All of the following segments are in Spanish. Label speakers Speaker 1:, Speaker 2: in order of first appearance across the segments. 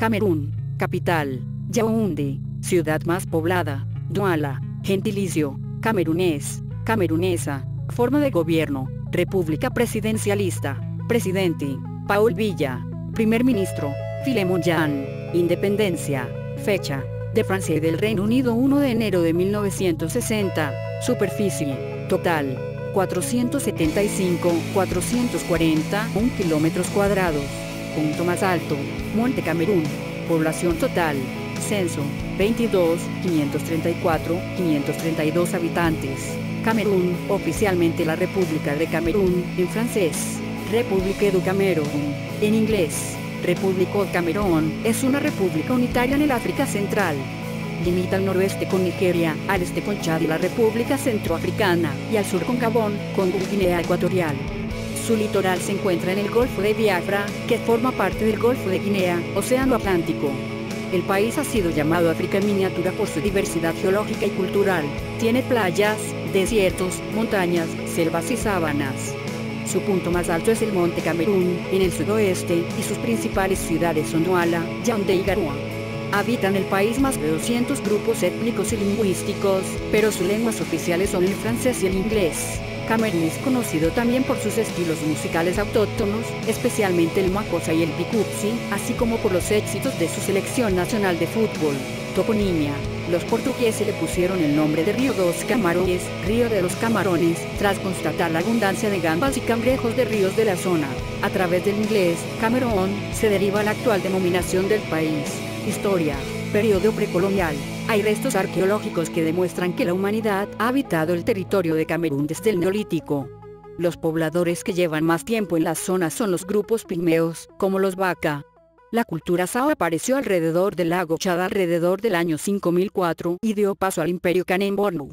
Speaker 1: Camerún. Capital: Yaoundé. Ciudad más poblada: Douala. Gentilicio: camerunés, camerunesa. Forma de gobierno: república presidencialista. Presidente: Paul Biya. Primer ministro: Philemon Jan. Independencia. Fecha: de Francia y del Reino Unido 1 de enero de 1960. Superficie total: 475.441 kilómetros cuadrados. Punto más alto: Monte Camerún. Población total: censo: 22.534.532 habitantes. Camerún, oficialmente la República de Camerún, en francés, République du Cameroun, en inglés, République du Cameroun, es una república unitaria en el África Central. Limita al noroeste con Nigeria, al este con Chad y la República Centroafricana, y al sur con Gabón, Congo y Guinea Ecuatorial. Su litoral se encuentra en el Golfo de Biafra, que forma parte del Golfo de Guinea, Océano Atlántico. El país ha sido llamado África en miniatura por su diversidad geológica y cultural. Tiene playas, desiertos, montañas, selvas y sabanas. Su punto más alto es el Monte Camerún, en el sudoeste, y sus principales ciudades son Douala, Yaoundé y Garoua. Habitan el país más de 200 grupos étnicos y lingüísticos, pero sus lenguas oficiales son el francés y el inglés. Camerún es conocido también por sus estilos musicales autóctonos, especialmente el makossa y el bikutsi, así como por los éxitos de su selección nacional de fútbol. Toponimia: los portugueses le pusieron el nombre de Río dos Camarones, Río de los Camarones, tras constatar la abundancia de gambas y cangrejos de ríos de la zona. A través del inglés, Camerún, se deriva la actual denominación del país. Historia: periodo precolonial. Hay restos arqueológicos que demuestran que la humanidad ha habitado el territorio de Camerún desde el Neolítico. Los pobladores que llevan más tiempo en la zona son los grupos pigmeos, como los Baka. La cultura Sao apareció alrededor del lago Chad alrededor del año 5004 y dio paso al imperio Kanem-Bornu.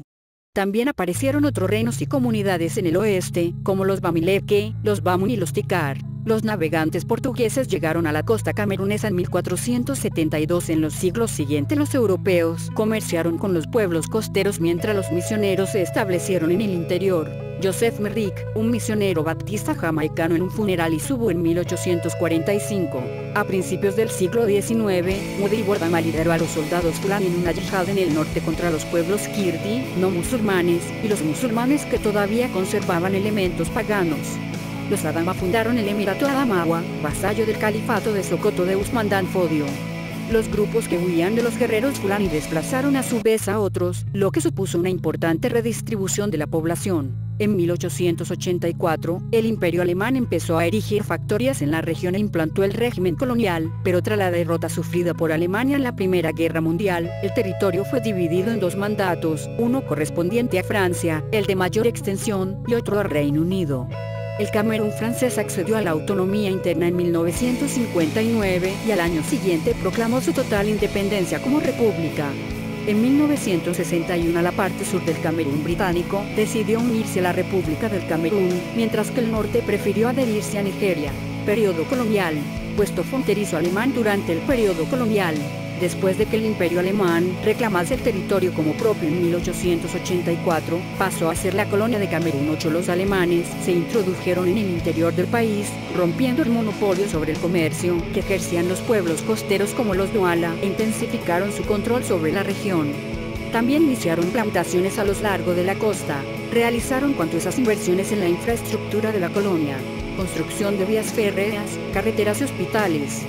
Speaker 1: También aparecieron otros reinos y comunidades en el oeste, como los Bamileke, los Bamun y los Tikar. Los navegantes portugueses llegaron a la costa camerunesa en 1472. En los siglos siguientes los europeos comerciaron con los pueblos costeros mientras los misioneros se establecieron en el interior. Joseph Merrick, un misionero baptista jamaicano en un funeral Isubu en 1845. A principios del siglo XIX, Moody Wardama lideró a los soldados Fulani en una yihad en el norte contra los pueblos Kirti, no musulmanes, y los musulmanes que todavía conservaban elementos paganos. Los Adama fundaron el Emirato Adamawa, vasallo del califato de Sokoto de Usman Dan Fodio. Los grupos que huían de los guerreros Fulani desplazaron a su vez a otros, lo que supuso una importante redistribución de la población. En 1884, el Imperio Alemán empezó a erigir factorías en la región e implantó el régimen colonial, pero tras la derrota sufrida por Alemania en la Primera Guerra Mundial, el territorio fue dividido en dos mandatos, uno correspondiente a Francia, el de mayor extensión, y otro al Reino Unido. El Camerún francés accedió a la autonomía interna en 1959 y al año siguiente proclamó su total independencia como república. En 1961 la parte sur del Camerún británico decidió unirse a la República del Camerún, mientras que el norte prefirió adherirse a Nigeria. Periodo colonial. Puesto fronterizo alemán durante el periodo colonial. Después de que el Imperio Alemán reclamase el territorio como propio en 1884, pasó a ser la colonia de Camerún. Los alemanes se introdujeron en el interior del país, rompiendo el monopolio sobre el comercio que ejercían los pueblos costeros como los Douala, e intensificaron su control sobre la región. También iniciaron plantaciones a lo largo de la costa, realizaron cuantiosas inversiones en la infraestructura de la colonia, construcción de vías férreas, carreteras y hospitales.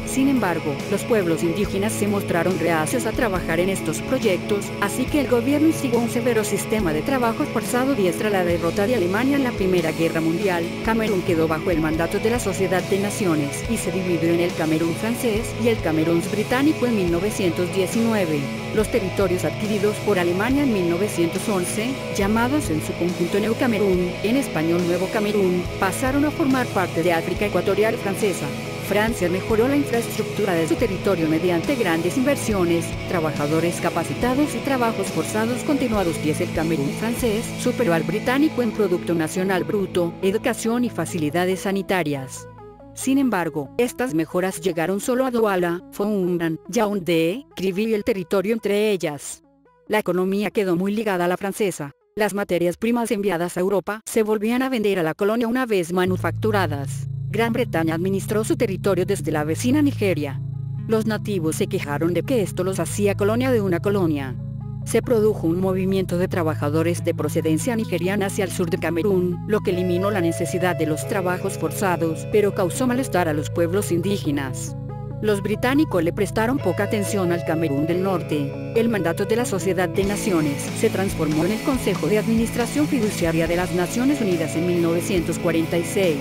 Speaker 1: Sin embargo, los pueblos indígenas se mostraron reacios a trabajar en estos proyectos, así que el gobierno instigó un severo sistema de trabajo forzado. Tras la derrota de Alemania en la Primera Guerra Mundial, Camerún quedó bajo el mandato de la Sociedad de Naciones y se dividió en el Camerún francés y el Camerún británico en 1919. Los territorios adquiridos por Alemania en 1911, llamados en su conjunto Neo Camerún, en español Nuevo Camerún, pasaron a formar parte de África Ecuatorial francesa. Francia mejoró la infraestructura de su territorio mediante grandes inversiones, trabajadores capacitados y trabajos forzados continuados. El Camerún francés superó al británico en Producto Nacional Bruto, educación y facilidades sanitarias. Sin embargo, estas mejoras llegaron solo a Douala, Foumbran, Yaoundé, Krivi y el territorio entre ellas. La economía quedó muy ligada a la francesa. Las materias primas enviadas a Europa se volvían a vender a la colonia una vez manufacturadas. Gran Bretaña administró su territorio desde la vecina Nigeria. Los nativos se quejaron de que esto los hacía colonia de una colonia. Se produjo un movimiento de trabajadores de procedencia nigeriana hacia el sur de Camerún, lo que eliminó la necesidad de los trabajos forzados, pero causó malestar a los pueblos indígenas. Los británicos le prestaron poca atención al Camerún del Norte. El mandato de la Sociedad de Naciones se transformó en el Consejo de Administración Fiduciaria de las Naciones Unidas en 1946.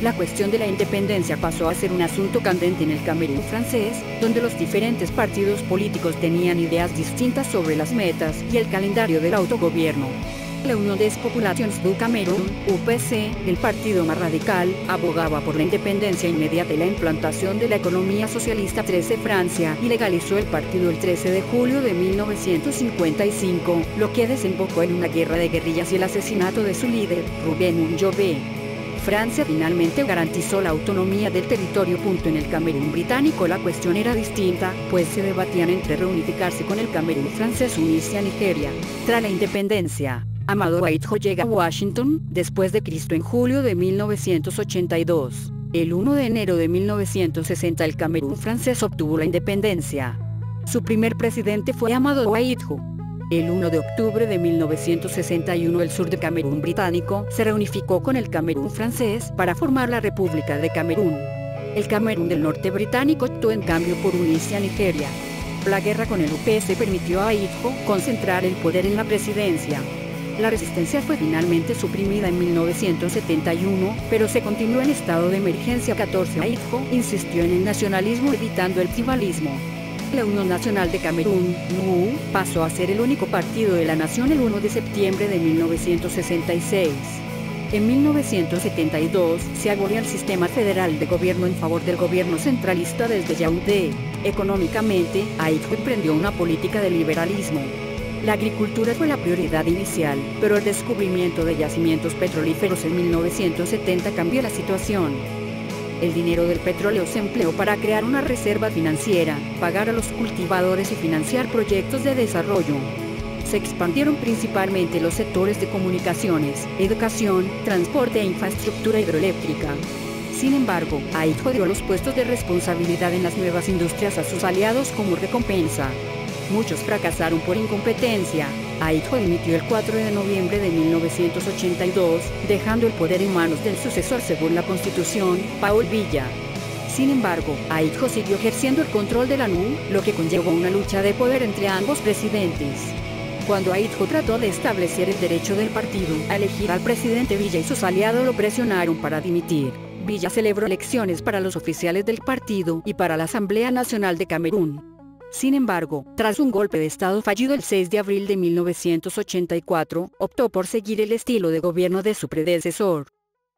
Speaker 1: La cuestión de la independencia pasó a ser un asunto candente en el Camerún francés, donde los diferentes partidos políticos tenían ideas distintas sobre las metas y el calendario del autogobierno. La Unión des Populations du Camerún, UPC, el partido más radical, abogaba por la independencia inmediata y la implantación de la economía socialista. 13 Francia y legalizó el partido el 13 de julio de 1955, lo que desembocó en una guerra de guerrillas y el asesinato de su líder, Rubén N'Djobé. Francia finalmente garantizó la autonomía del territorio. En el Camerún británico la cuestión era distinta, pues se debatían entre reunificarse con el Camerún francés o unirse a Nigeria. Tras la independencia, Amadou Ahidjo llega a Washington, después de Cristo, en julio de 1982. El 1 de enero de 1960 el Camerún francés obtuvo la independencia. Su primer presidente fue Amadou Ahidjo. El 1 de octubre de 1961 el sur de Camerún británico se reunificó con el Camerún francés para formar la República de Camerún. El Camerún del Norte británico optó en cambio por unirse a Nigeria. La guerra con el UPC permitió a Ahidjo concentrar el poder en la presidencia. La resistencia fue finalmente suprimida en 1971, pero se continuó en estado de emergencia. 14 Ahidjo insistió en el nacionalismo evitando el tribalismo. La Unión Nacional de Camerún, NU, pasó a ser el único partido de la nación el 1 de septiembre de 1966. En 1972 se abolió el sistema federal de gobierno en favor del gobierno centralista desde Yaoundé. Económicamente, Ahidjo emprendió una política de liberalismo. La agricultura fue la prioridad inicial, pero el descubrimiento de yacimientos petrolíferos en 1970 cambió la situación. El dinero del petróleo se empleó para crear una reserva financiera, pagar a los cultivadores y financiar proyectos de desarrollo. Se expandieron principalmente los sectores de comunicaciones, educación, transporte e infraestructura hidroeléctrica. Sin embargo, Ahidjo dio los puestos de responsabilidad en las nuevas industrias a sus aliados como recompensa. Muchos fracasaron por incompetencia. Ahidjo dimitió el 4 de noviembre de 1982, dejando el poder en manos del sucesor según la Constitución, Paul Biya. Sin embargo, Ahidjo siguió ejerciendo el control de la NU, lo que conllevó una lucha de poder entre ambos presidentes. Cuando Ahidjo trató de establecer el derecho del partido a elegir al presidente Biya y sus aliados lo presionaron para dimitir, Biya celebró elecciones para los oficiales del partido y para la Asamblea Nacional de Camerún. Sin embargo, tras un golpe de estado fallido el 6 de abril de 1984, optó por seguir el estilo de gobierno de su predecesor.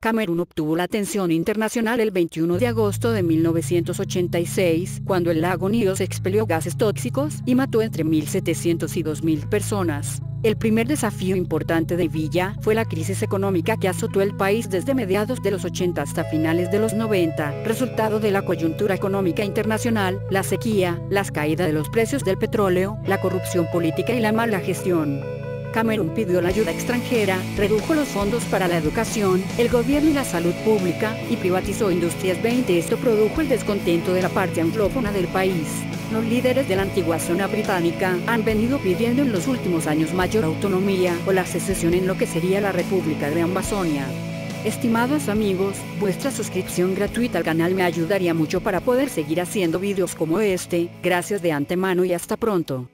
Speaker 1: Camerún obtuvo la atención internacional el 21 de agosto de 1986, cuando el lago Níos expelió gases tóxicos y mató entre 1.700 y 2.000 personas. El primer desafío importante de Biya fue la crisis económica que azotó el país desde mediados de los 80 hasta finales de los 90, resultado de la coyuntura económica internacional, la sequía, las caídas de los precios del petróleo, la corrupción política y la mala gestión. Camerún pidió la ayuda extranjera, redujo los fondos para la educación, el gobierno y la salud pública, y privatizó Industrias 20. Esto produjo el descontento de la parte anglófona del país. Los líderes de la antigua zona británica han venido pidiendo en los últimos años mayor autonomía o la secesión en lo que sería la República de Ambazonia. Estimados amigos, vuestra suscripción gratuita al canal me ayudaría mucho para poder seguir haciendo vídeos como este. Gracias de antemano y hasta pronto.